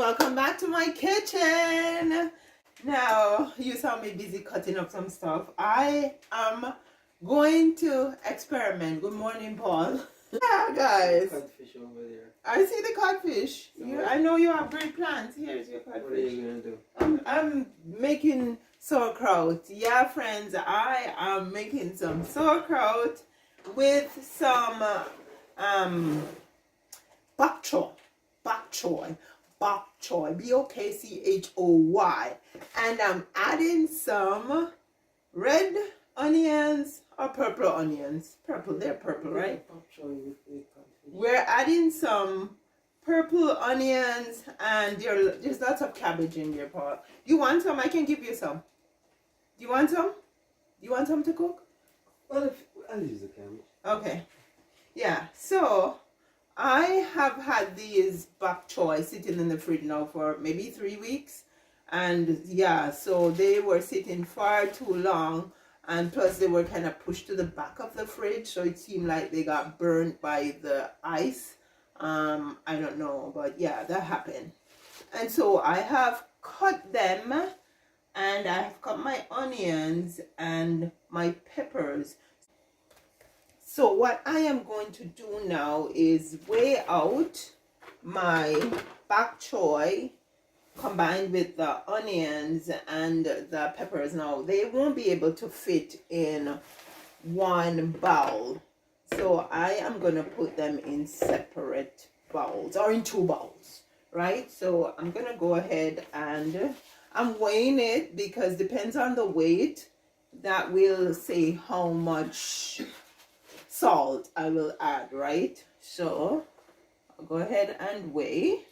welcome back to my kitchen. Now, you saw me busy cutting up some stuff. I am going to experiment. Good morning, Paul. Yeah, guys. Codfish over there. I see the codfish. I know you have great plans. Here's your codfish. What are you going to do? I'm making sauerkraut. Yeah, friends, I am making some sauerkraut with some bok choy. Bok choy. Bok choy. BOKCHOY. And I'm adding some red onions or purple onions. Purple, they're purple, right? We're adding some purple onions and there's lots of cabbage in there, Paul. Do you want some? I can give you some. Do you want some? Do you want some to cook? Well, I'll use the cabbage. Okay. Yeah, so I have had these bok choy sitting in the fridge now for maybe 3 weeks. And yeah, so they were sitting far too long. And plus they were kind of pushed to the back of the fridge. So it seemed like they got burnt by the ice. I don't know, but yeah, that happened. And so I have cut them. And I have cut my onions and my peppers. So what I am going to do now is weigh out my bok choy combined with the onions and the peppers. Now they won't be able to fit in one bowl, so I am going to put them in separate bowls or in 2 bowls, right? So I'm going to go ahead and I'm weighing it because depends on the weight that will say how much salt I will add, right? So I'll go ahead and weigh.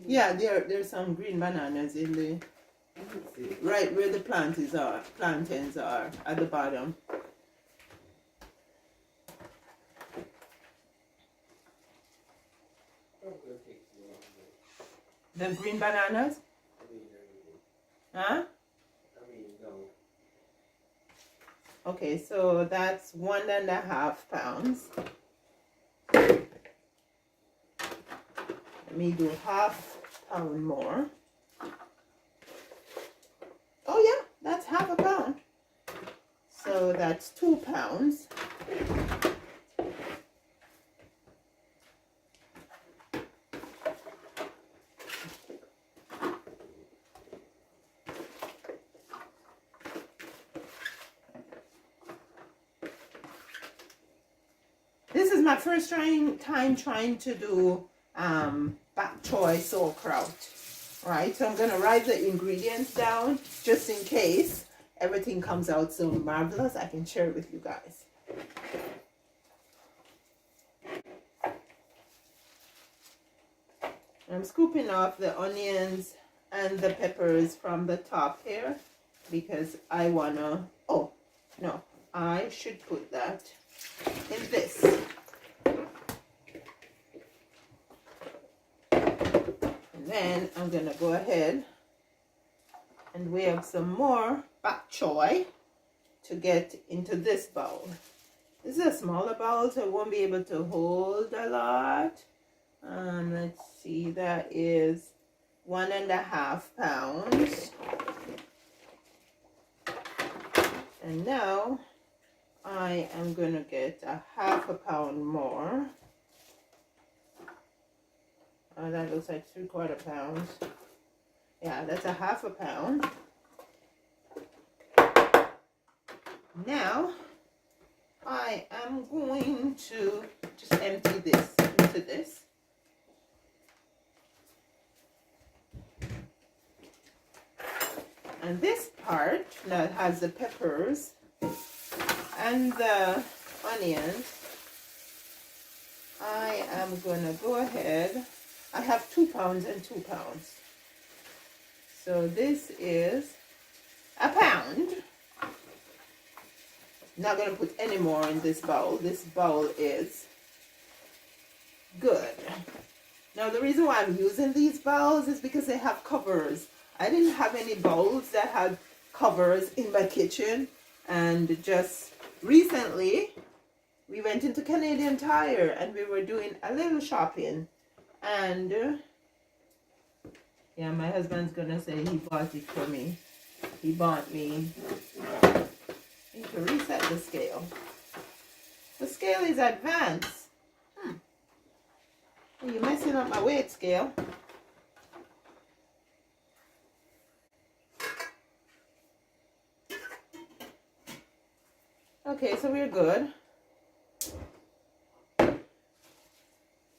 Yeah, there's some green bananas in the right where the plantains are at the bottom. The green bananas? Huh? Okay, so that's 1.5 pounds. Let me do ½ pound more. Oh yeah, that's ½ pound. So that's 2 pounds. This is my first time trying to do bok choy sauerkraut, right? So I'm going to write the ingredients down just in case everything comes out so marvelous. I can share it with you guys. I'm scooping off the onions and the peppers from the top here because I want to, oh no, I should put that in this. Then I'm going to go ahead and weigh up some more bok choy to get into this bowl. This is a smaller bowl, so it won't be able to hold a lot. Let's see, that is 1.5 pounds. And now I am going to get ½ pound more. That looks like 3/4 pounds. Yeah, that's ½ pound. Now, I am going to just empty this into this. And this part that has the peppers and the onions, I am going to go ahead. I have 2 pounds and 2 pounds. So this is a pound. Not going to put any more in this bowl. This bowl is good. Now the reason why I'm using these bowls is because they have covers. I didn't have any bowls that had covers in my kitchen, and just recently we went into Canadian Tire and we were doing a little shopping, and yeah, my husband's gonna say he bought it for me. He bought me. I need to reset the scale. The scale is advanced. You're messing up my weight scale. Okay, so we're good.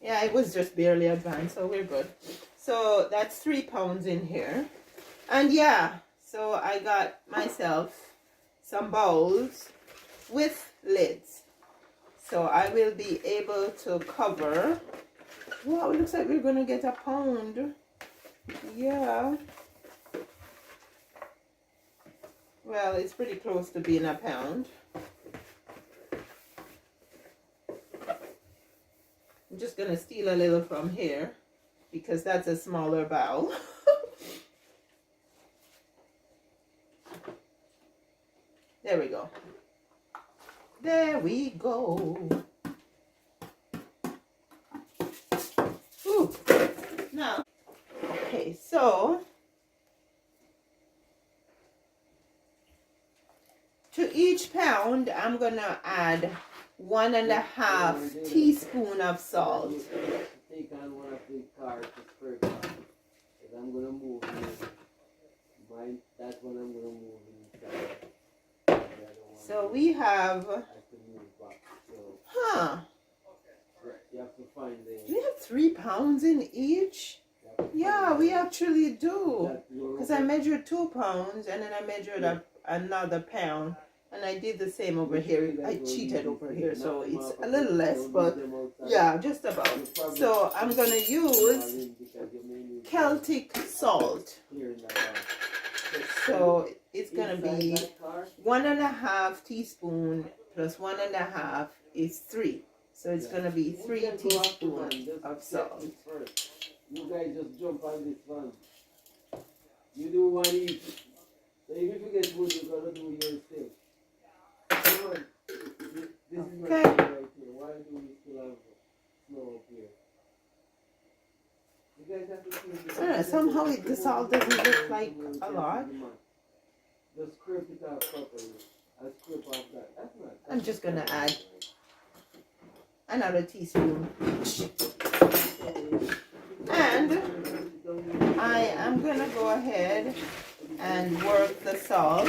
Yeah, it was just barely advanced, so we're good. So that's 3 pounds in here. And yeah, so I got myself some bowls with lids. So I will be able to cover. Wow, it looks like we're gonna get a pound. Yeah. Well, it's pretty close to being a pound. I'm just gonna steal a little from here because that's a smaller bowl. There we go. There we go. Ooh. Now, okay, so to each pound, I'm gonna add 1.5 teaspoon of salt. Take on one of the cars to spray car. Because I'm gonna move in. That's when I'm gonna move inside. So we have, I have to move back. So huh? you have to find the. Do we have 3 pounds in each? Yeah, we actually do. Because I measured 2 pounds and then I measured another pound. And I did the same over here. I cheated over here, so it's a little less, but yeah, just about. So I'm going to use Celtic salt. So it's going to be 1.5 teaspoon plus 1.5 is 3. So it's going to be 3 teaspoons of salt. You guys just jump on this one. You do one each. So if you get food, you're going to do your thing. Come on. This is my thing right here. Why do we still have snow up here? You guys have to see somehow the salt doesn't look like a lot. Just scrape it off properly. I'll scrape off that. That's not. I'm just going to add another teaspoon each. And I am going to go ahead and work the salt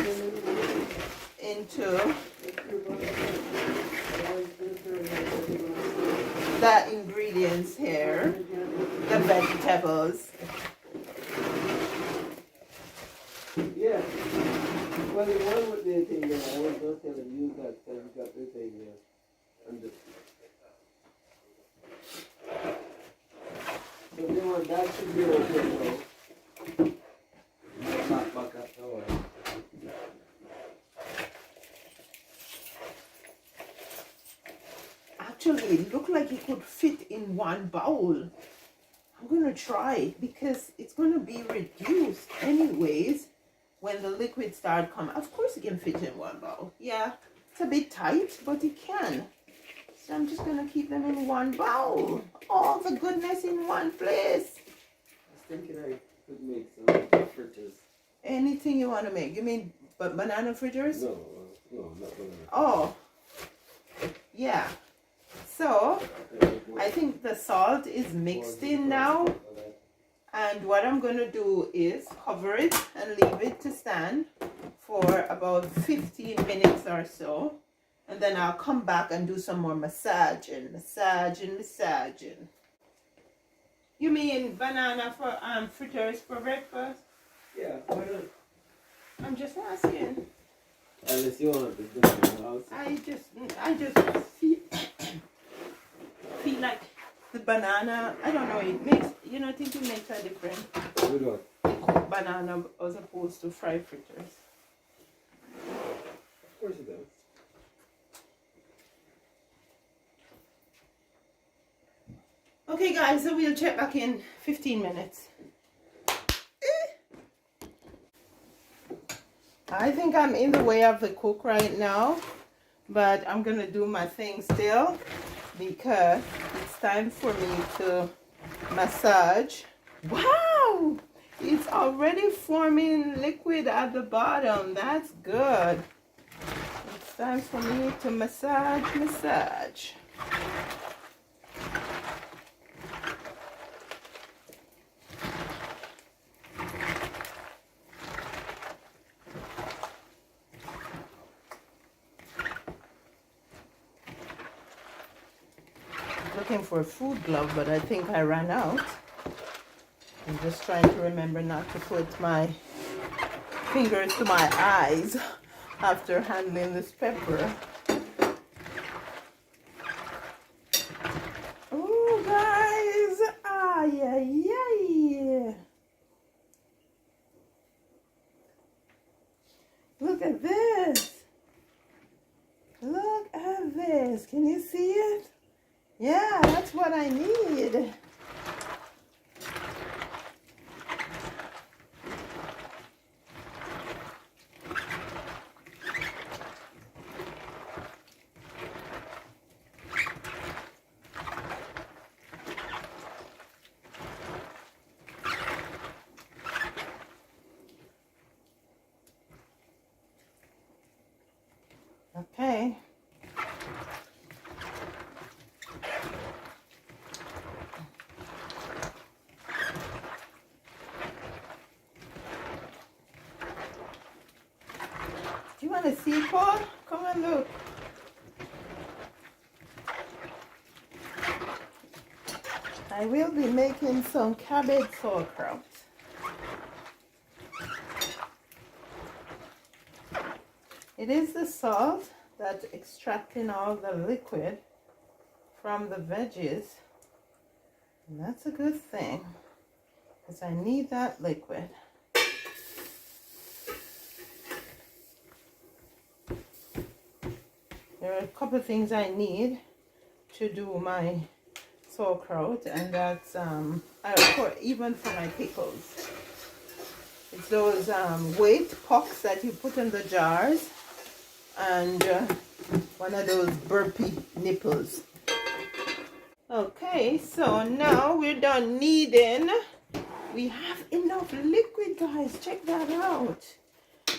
into the ingredients here, the vegetables. Yeah. Well, the one with the thing there, I was just telling you that you got the thing there. And the, so the one that should be okay now. Not back up the way. Actually, it looked like it could fit in one bowl. I'm going to try because it's going to be reduced anyways when the liquid start coming. Of course it can fit in one bowl. Yeah, it's a bit tight, but it can. So I'm just going to keep them in one bowl. All the goodness in one place. I was thinking I could make some fritters. Anything you want to make. You mean banana fritters? No, not banana. Oh, yeah. So, I think the salt is mixed in now. And what I'm going to do is cover it and leave it to stand for about 15 minutes or so. And then I'll come back and do some more massaging. You mean banana for fritters for breakfast? Yeah, why not? I'm just asking. Unless you want to do something else. I just feel like the banana, I don't know, it makes, I think it makes a difference. Good one. Banana as opposed to fried fritters. Of course it does. Okay guys, so we'll check back in 15 minutes. I think I'm in the way of the cook right now, but I'm gonna do my thing still because it's time for me to massage. Wow, it's already forming liquid at the bottom. That's good. It's time for me to massage. Looking for a food glove, but I think I ran out. I'm just trying to remember not to put my fingers to my eyes after handling this pepper. Oh guys, yeah. Look at this. Look at this. Can you see it? Yeah, that's what I need. Okay. Do you want to see, Paul? Come and look. I will be making some cabbage sauerkraut. It is the salt that's extracting all the liquid from the veggies. And that's a good thing, because I need that liquid. There are a couple of things I need to do my sauerkraut, and that's even for my pickles. It's those weight pucks that you put in the jars, and one of those burpee nipples. Okay, so now we're done kneading. We have enough liquid, guys. Check that out.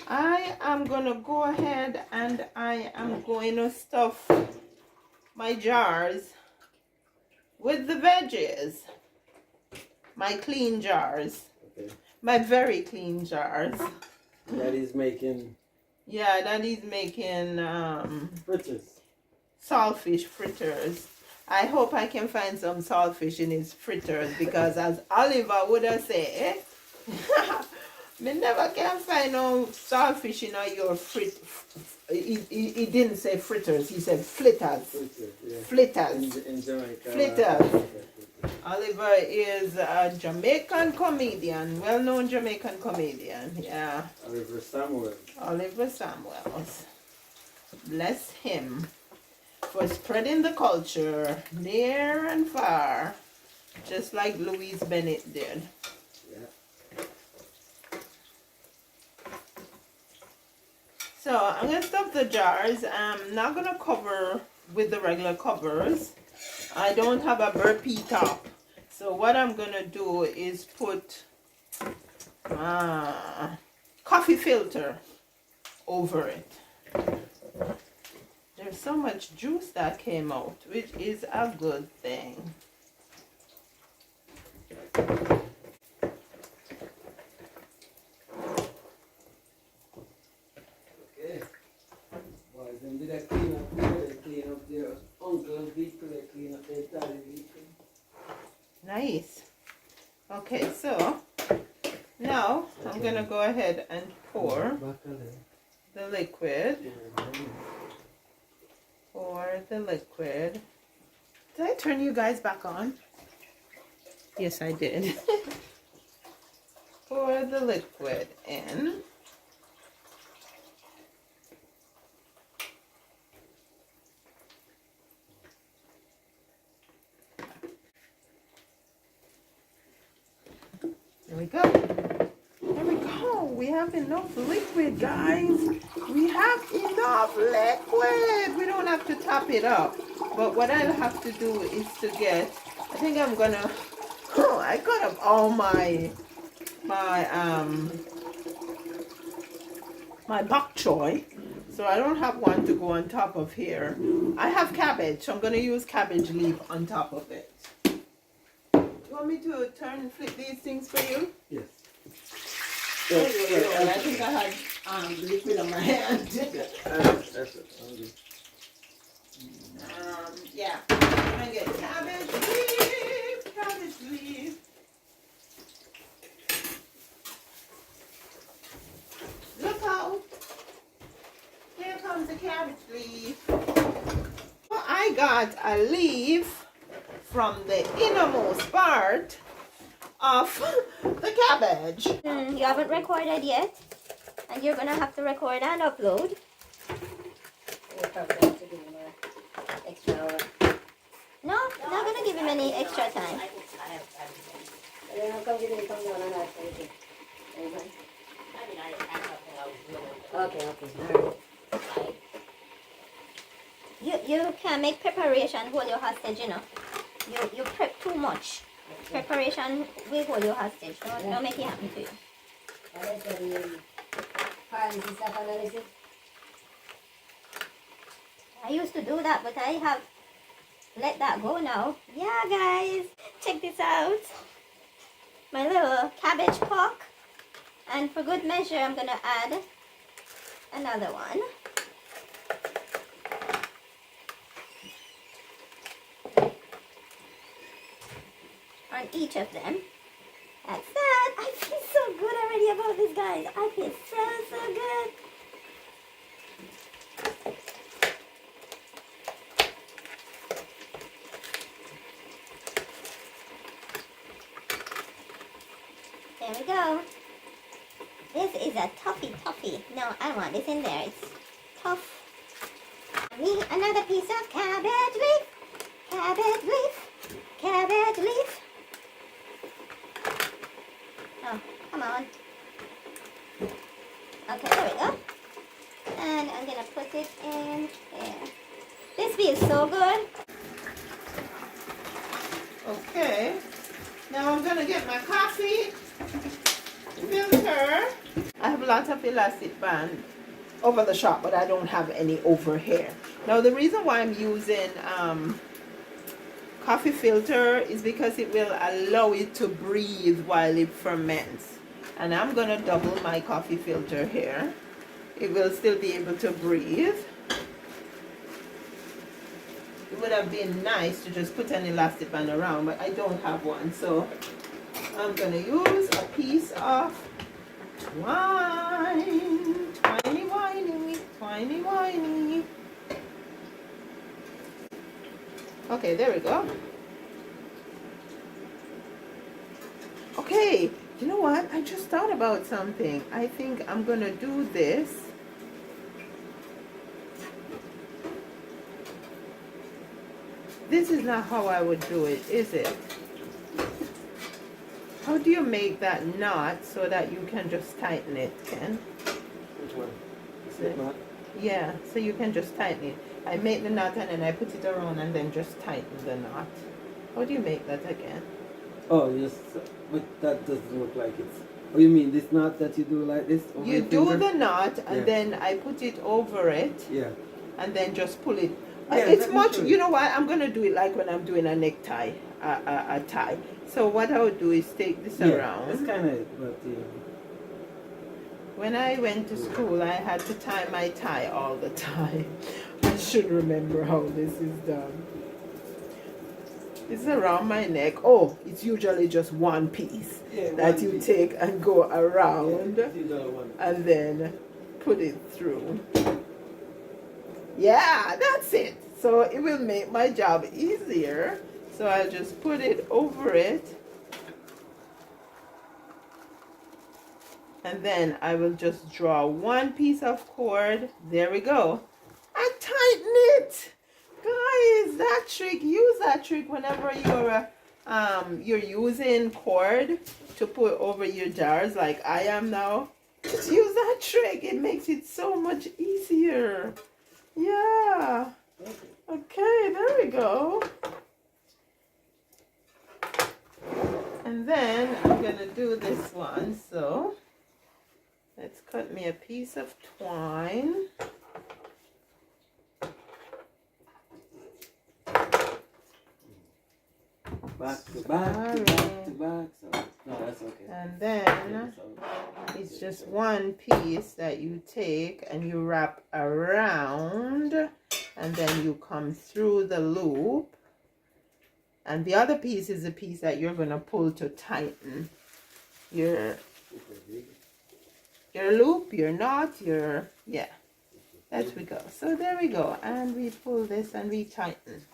I am gonna go ahead and I am going to stuff my jars with the veggies. My clean jars. Okay. My very clean jars. That is making... Yeah, that is making fritters. saltfish fritters. I hope I can find some saltfish in his fritters, because as Oliver would have said, me never can find no saltfish in your he didn't say fritters, he said flitters. Yeah. Flitters. In Jamaica. Flitters. Oliver is a Jamaican comedian, well-known Jamaican comedian. Yeah. Oliver Samuel. Oliver Samuels. Bless him for spreading the culture near and far, just like Louise Bennett did. Yeah. So I'm going to stuff the jars. I'm not going to cover with the regular covers. I don't have a burpee top. So what I'm going to do is put coffee filter over it. There's so much juice that came out, which is a good thing. Okay. Boys, them did a clean up there, they clean up their uncle's vehicle, they clean up their daddy's vehicle. Nice. Okay, so now I'm going to go ahead and pour the liquid. Pour the liquid. Did I turn you guys back on? Yes, I did. Pour the liquid in. There we go. There we go. We have enough liquid, guys. We have enough liquid. We don't have to top it up. But what I'll have to do is to get, I think I'm gonna, I got up all my bok choy. So I don't have one to go on top of here. I have cabbage, so I'm gonna use cabbage leaf on top of it. You want me to turn and flip these things for you? Yes. I think I had liquid on my hand. That's it. Okay. Yeah. I'm gonna get cabbage leaf. Cabbage leaf. Look out. Here comes the cabbage leaf. Well, I got a leaf from the innermost part of the cabbage. You haven't recorded yet, and you're gonna have to record and upload. We're probably going to do extra hour. No, not gonna give him any extra time. Then how come you didn't come down and ask anything? Okay, alright. You can make preparation hold your hostage, you know. You prep too much. Preparation will hold your hostage. Don't make it happen to you. Stuff analysis. I used to do that, but I have let that go now. Yeah, guys, check this out. My little cabbage pock. And for good measure, I'm gonna add another one. On each of them. That's that. I feel so good already about this, guys. I feel so good. There we go. This is a toffee. No, I don't want this in there. It's tough. I need another piece of cabbage leaf. Cabbage leaf. Cabbage leaf. Oh, come on. Okay, there we go. And I'm gonna put it in there. This feels so good. Okay. Now I'm gonna get my coffee filter. I have lots of elastic band over the shop, but I don't have any over here. Now the reason why I'm using coffee filter is because it will allow it to breathe while it ferments. And I'm gonna double my coffee filter here. It will still be able to breathe. It would have been nice to just put an elastic band around, but I don't have one, so I'm gonna use a piece of twine. Twiny whiny. Okay, there we go. Okay, you know what? I just thought about something. I think I'm gonna do this. This is not how I would do it, is it? How do you make that knot so that you can just tighten it, Ken? Which one? Slip knot? Yeah, so you can just tighten it. I make the knot and then I put it around and then just tighten the knot. How do you make that again? Oh, just, but that doesn't look like it's. Oh, you mean this knot that you do like this? Over You your do finger? the knot and Yeah. then I put it over it Yeah. and then just pull it. Yeah, It's let me much, show you. you know what, I'm going to do it like when I'm doing a necktie, a tie. So what I would do is take this Yeah, around. that's kind of, but yeah. When I went to school, I had to tie my tie all the time. I should remember how this is done. It's around my neck. Oh, it's usually just one piece Yeah, that one you piece. take and go around Yeah, these are one. and then put it through. Yeah, that's it. So it will make my job easier. So I'll just put it over it. And then I will just draw one piece of cord. There we go. And tighten it. Guys, that trick, use that trick whenever you're you're using cord to put over your jars like I am now, just use that trick. It makes it so much easier. Yeah. Okay, there we go. And then I'm gonna do this one. So let's cut me a piece of twine. Back to back to back to back. So, no, that's okay. And then it's just one piece that you take and you wrap around, and then you come through the loop. And the other piece is the piece that you're gonna pull to tighten your loop, your knot, yeah. There we go. So there we go. And we pull this and we tighten.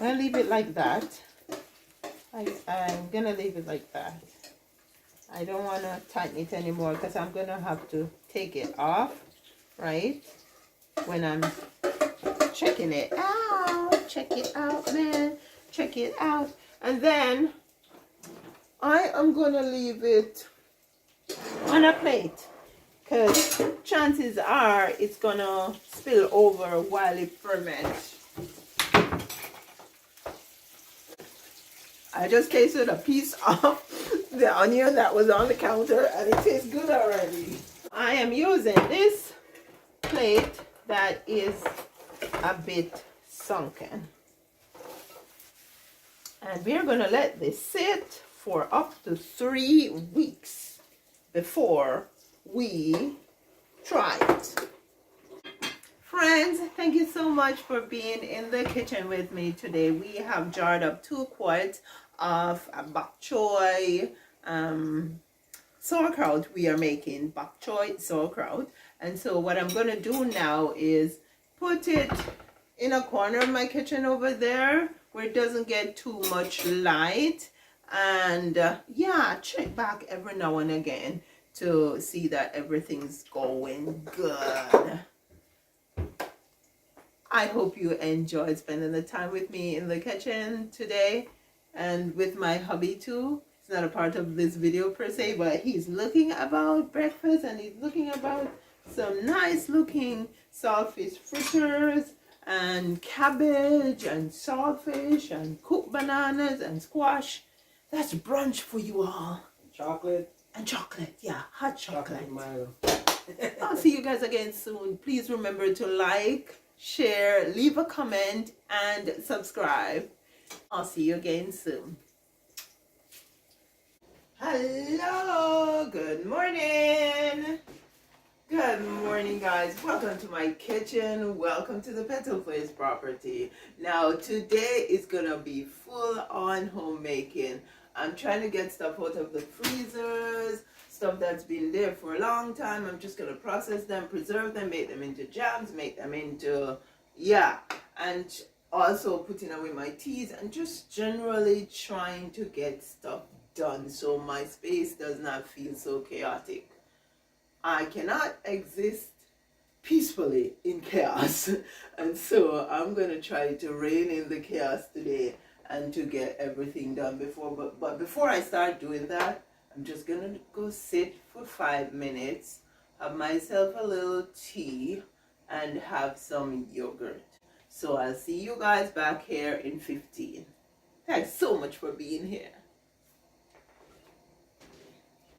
I'll leave it like that. I'm gonna leave it like that. I don't want to tighten it anymore because I'm gonna have to take it off, right? When I'm checking it out. Check it out, man. Check it out. And then I am gonna leave it on a plate because chances are it's gonna spill over while it ferments. I just tasted a piece of the onion that was on the counter and it tastes good already. I am using this plate that is a bit sunken. And we're going to let this sit for up to 3 weeks before we try it. Friends, thank you so much for being in the kitchen with me today. We have jarred up 2 quarts of bok choy sauerkraut. We are making bok choy sauerkraut. And so what I'm going to do now is put it in a corner of my kitchen over there where it doesn't get too much light. And yeah, check back every now and again to see that everything's going good. I hope you enjoyed spending the time with me in the kitchen today and with my hubby too. It's not a part of this video per se, but he's looking about breakfast and he's looking about some nice looking saltfish fritters and cabbage and saltfish and cooked bananas and squash. That's brunch for you all. Chocolate. And chocolate, yeah, hot chocolate. Milo. I'll see you guys again soon. Please remember to like, share, leave a comment, and subscribe. I'll see you again soon. Hello, good morning. Good morning, guys. Welcome to my kitchen. Welcome to the Petal Place property. Now, today is gonna be full on homemaking. I'm trying to get stuff out of the freezers, stuff that's been there for a long time. I'm just gonna process them, preserve them, make them into jams, make them into, yeah, and also putting away my teas and just generally trying to get stuff done so my space does not feel so chaotic. I cannot exist peacefully in chaos, and so I'm gonna try to rein in the chaos today and to get everything done but before I start doing that, I'm just gonna go sit for 5 minutes, have myself a little tea and have some yogurt. So I'll see you guys back here in 15. Thanks so much for being here.